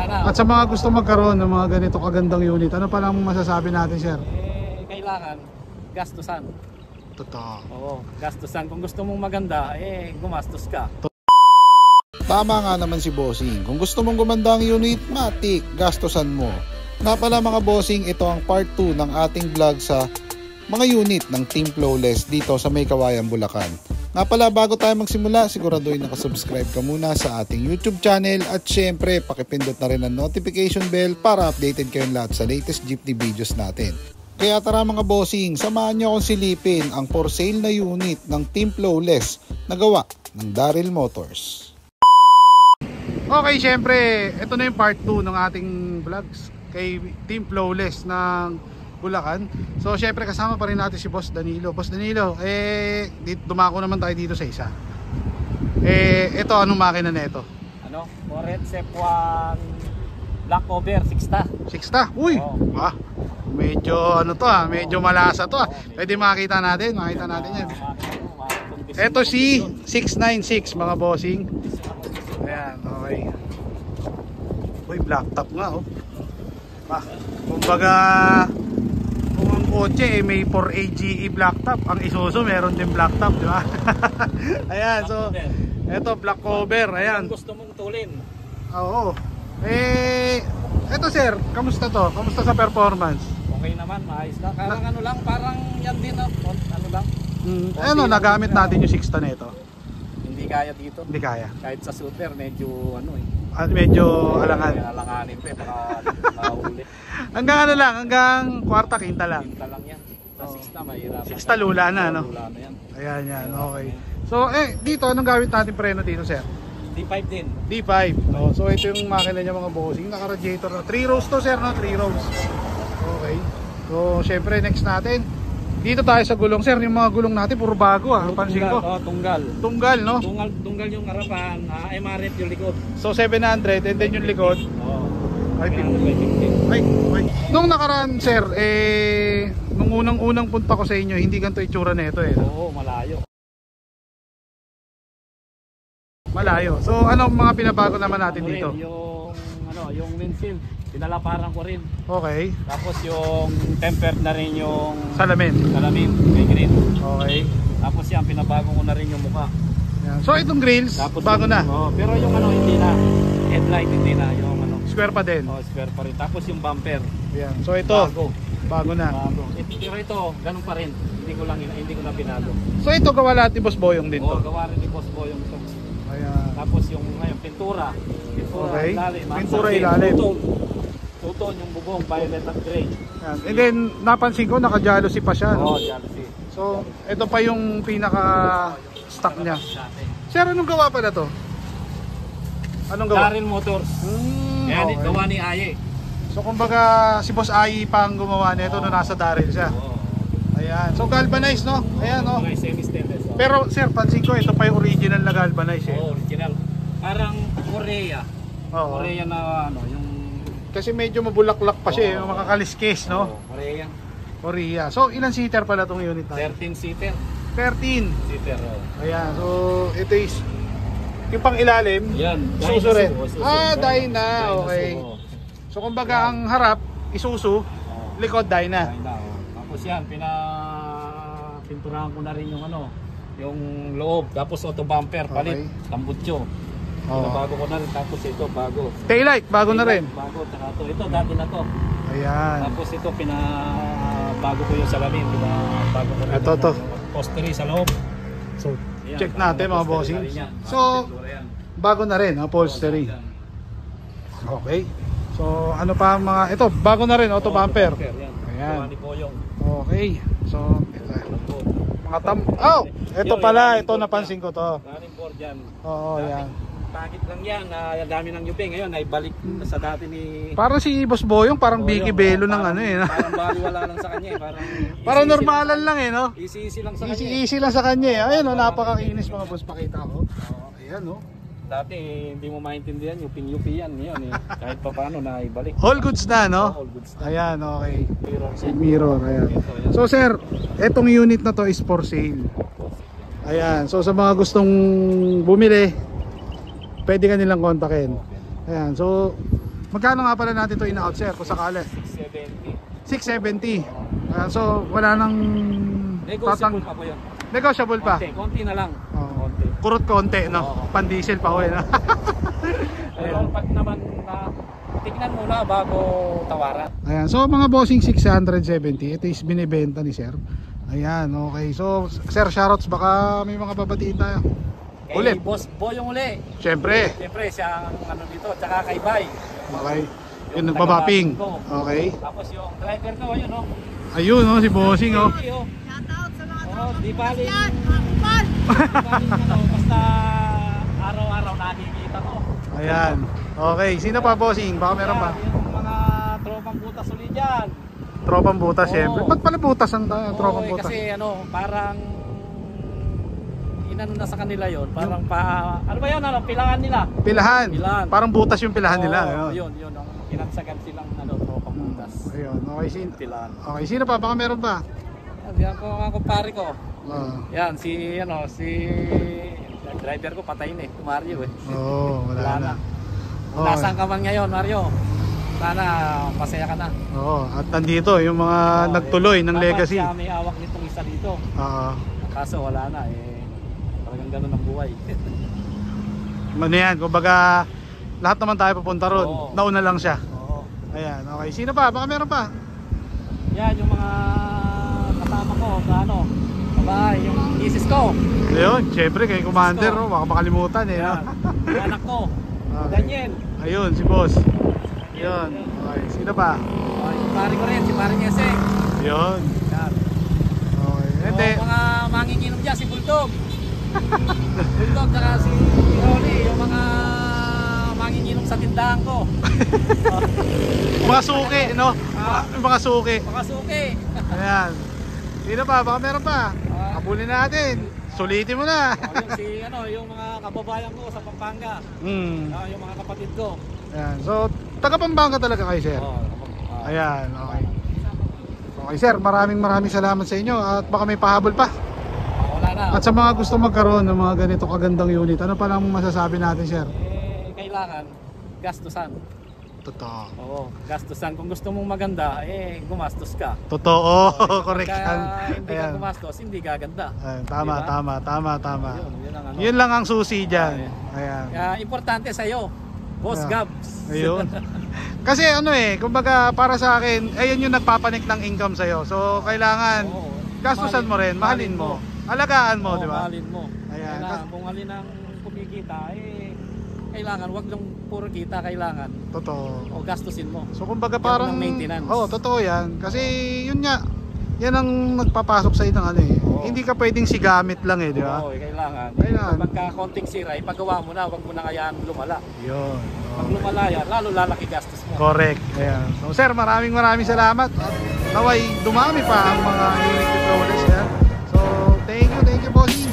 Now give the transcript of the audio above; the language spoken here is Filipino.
sana. At sa mga gusto magkaroon ng mga ganito kagandang unit, ano pa lang masasabi natin, sir? Kailangan gastusan. Totoo. Oo, gastusan. Kung gusto mong maganda, gumastos ka. Tama nga naman si Bossing. Kung gusto mong gumanda ang unit, matik, gastusan mo. Nga pala mga bossing, ito ang part 2 ng ating vlog sa mga unit ng Team Flawless dito sa May Kawayan, Bulacan. Nga pala, bago tayo magsimula, siguraduhin nakasubscribe ka muna sa ating YouTube channel at syempre, pakipindot na rin ang notification bell para updated kayong lahat sa latest jeepney videos natin. Kaya tara mga bossing, samahan nyo akong silipin ang for sale na unit ng Team Flawless na gawa ng Daryl Motors. Okay, syempre, ito na yung part 2 ng ating vlogs kay Team Flawless ng Bulacan. So, syempre kasama pa rin natin si Boss Danilo. Boss Danilo, dumako naman tayo dito sa isa. Ito, anong makina na ito? Ano? Moret Sep1 Black Over 6 Sixta? Uy! Ah, medyo ano to medyo malasa to Pwede makita natin yan. Ito si 696 mga bossing. Ayan, okay. Uy, black top nga kumbaga kung ang kotse may 4AGE black top, ang Isuzu meron din black top, di ba? Ayan, so ito black cover, ayan. Kung gusto mong tulin. Oo. Ito sir, kamusta to? Kamusta sa performance? Okay naman, maayos lang. Parang ano lang, parang yan din ano lang. Nagamit natin yung 6 na ito. Hindi kaya dito. Hindi kaya. Kahit sa super, medyo Medyo alangan. Alanganin pa baka mahuli. Hanggang ano lang, hanggang kwarta, quinta lang. Quinta lang yan. Sa 6 na, mahirap. 6 lula na, no? Lula na yan. Ayan, okay. So, dito, anong gamit natin preno dito, sir? D5 din. D5. So, ito yung makina niya mga bossing. Naka-radiator na. 3 rows to, sir, no? 3 rows. Okay. So, syempre, next natin. Dito tayo sa gulong, sir. Yung mga gulong natin, puro bago, Pansin ko. Tunggal. Tunggal, no? Tunggal yung harapan, MRF yung likod. So, 700 and then yung likod. Ay, nung nakaraan, sir, nung unang punta ko sa inyo, hindi ganito itsura nito, Oo, malayo. Malayo. So, ano mga pinabago naman natin dito? Yung windshield, pinalaparan ko rin. Okay. Tapos yung tempered na rin yung Salamin, may green. okay. Tapos yan, pinabago ko na rin yung mukha. Yan. So, itong grills, Tapos bago na. Pero yung hindi na. Headlight hindi na. Yung Square pa din. square pa rin. Tapos yung bumper. Yan. So, ito, bago na. Bago. Pero ito, ganun pa rin. Hindi ko na binago. So, ito gawa lahat ni Boss Boyong din to. Gawa rin ni Boss Boyong ito. Ayan. Tapos yung pintura. Okay. Ilalim. Pintura ilalim. Tuton yung bubong, violet at gray. Yan. And then, napansin ko, naka-jealousy pa siya. No? Jealousy. So, ito pa yung pinaka-stock niya. Sir, anong gawa pala to? Anong gawa? Daryl Motors. Okay. Gawa ni Aye. So, kumbaga, si Boss Aye pang gumawa nito nung nasa Daryl siya. Ayan. So, galvanized, no? Ayan, no? Semi-stainless. Pero, sir, pansin ko, ito pa yung original na galvanized, Original. Parang Korea. Oo. Korea na yung... Kasi medyo mabulaklak pa siya, yung makakaliskes, no? Korea. Korea. So, ilan seater pala itong unit natin? 13-seater. 13. Seater. Ayan. So, ito is yung pang ilalim. Yan. Isuzu rin. Dyna. Dyna. Okay. So, kumbaga, ang harap, Isuzu, likod, Dyna. Tapos yan, pinturahan ko na rin yung yung loob. Tapos auto bumper, palit. Tambutso. Bago ko na rin. Tapos ito, bago. Taillight, bago na rin. Bago, ito, dati na to. Ayan. Tapos ito, bago ko yung salamin. Bago ko rin. Ito, to. Postery sa loob. So, check natin mga bossing. So, bago na rin, upholstery. Okay. So, ano pa mga, ito, bago na rin, auto bumper. Ayan. Okay. So, mga ito pala, ito napansin ko to. Oo, yan. Pakit lang yan, dami ng yubi. Ngayon, naibalik sa dati ni... Parang si Boss Boyong, parang Vicky Bello ng Parang baliwala lang sa kanya Parang normalan lang no? Easy lang sa kanya. Easy lang sa kanya Ayun napakakinis mga boss, pakita ko. Ayan Dati hindi mo maintindihan yung pinyupi yan. Kahit pa paano naibalik. All goods na, no? All goods na. Ayan, okay. Mirror. Ayan. So sir, etong unit na to is for sale. Ayan, so sa mga gustong bumili, pwede ka nilang kontakin. Ayan, so Magkano nga pala natin ito in-out, sir, kung sakali? 670. 670. So wala nang Negotiable pa po yun. negotiable pa. Konti na lang. Oo. Konti. Kurot konti, no? Oo. Pan-diesel pa ho, no? Pero pag naman na tignan muna bago tawaran. Ayan, so mga bossing 670, ito is binibenta ni sir. Ayan, okay. So sir, shoutouts, baka may mga babatiin tayo. Ulit. Boss Boyong uli. Siyempre. Siyempre siya ang ano dito, tsaka kay Bay. Okay. Yung nagbabapping. ko. Okay. Tapos yung driver ko, ayun oh. Ayun, no, si bossing, oh. Shoutout sa mga Oh, di bali. yan, mga kupal! Basta araw-araw nakikita ko. Ayan. Okay, sino pa bossing? Baka meron pa. Yung mga tropang butas ulit dyan. Tropang butas, Oo. siyempre. Ba't pala butas ang tropang Oo, butas? kasi ano, parang inano na sa kanila yon, parang ano ba yun, ano, pilangan nila. Pilahan. Pilahan. Parang butas yung pilahan nila. Oo, Ayun. yun, ang pinagsagan silang ano, tropang butas. Ayun. Okay, Pilahan. okay, sino pa? Baka meron pa. Yan ko ang kumpare ko. Ah. Yan, si driver ko patay na Mario eh. Oo, wala na. Kung nasaan ka man ngayon, Mario, sana masaya ka na. Oo, at nandito yung mga nagtuloy ng Dapat legacy. siya may hawak nitong isa dito. Oo. Kaso wala na eh. Talagang ganun ang buhay. Ano yan, kumbaga lahat naman tayo papunta ron. Oo. Nauna lang siya. Oo. Ayan, okay. Sino pa? Baka meron pa. Yan yung mga kasama ko sa ano, babae, yung misis ko. Ayun, syempre kay Commander, Gusto. no? Baka makalimutan eh. No? Yan, yung anak ko. Okay. Daniel. Ayun, si boss. Ayun, okay. Sino pa? Yung pare ko rin, si pare Nyeseng. Ayun. Yan. Okay. Hindi. Yung mga manginginom dyan, si Bulldog. Bulldog, saka si Rolly, yung mga manginginom sa tindahan ko. Mga suki, no? Mga suki. Mga suki. Ayan. Sino pa? Baka meron pa. Kapulin natin. Sulitin mo na. Yung si ano, yung mga kababayan ko sa Pampanga. Yung mga kapatid ko. Ayan. So, taga Pampanga talaga kayo, sir. Ayan, okay. Okay, sir. Maraming salamat sa inyo. At baka may pahabol pa. Wala na. At sa mga gusto magkaroon ng mga ganito kagandang unit, ano pa lang masasabi natin, sir? Kailangan gastusan. Totoo. Oo, gastusan. Kung gusto mong maganda, gumastos ka. Totoo. Pagka Correction. hindi ka gumastos, hindi gaganda. Ayan, tama, Diba? tama. Yun ang ano. Yun lang ang susi dyan. Ayan. Kaya importante sa'yo, Boss Ayan. Gabs. Ayun. Kasi ano kumbaga para sa akin, ayun yung nagpapanik ng income sa'yo. So, kailangan Oo. gastusan mo rin, mahalin mo. Alagaan mo, Oo, di ba? mahalin mo. Ayan. Kailangan, kung alin ang kumikita, kailangan, wag lang puro kita, kailangan. Totoo. O gastusin mo. So, kumbaga Yan parang... ang maintenance. Oo, totoo yan. Kasi yun nga, yan ang nagpapasok sa'yo ng ano Oo. Hindi ka pwedeng sigamit lang di ba? Oo, kailangan. Kailangan. Pagka konting sira, ipagawa mo na, wag mo na kayaan lumala. Yun. Pag lumala yan, lalo lalaki gastos mo. Correct. Ayan. So, sir, maraming salamat. At naway dumami pa ang mga unit deployments. So, thank you, bossing.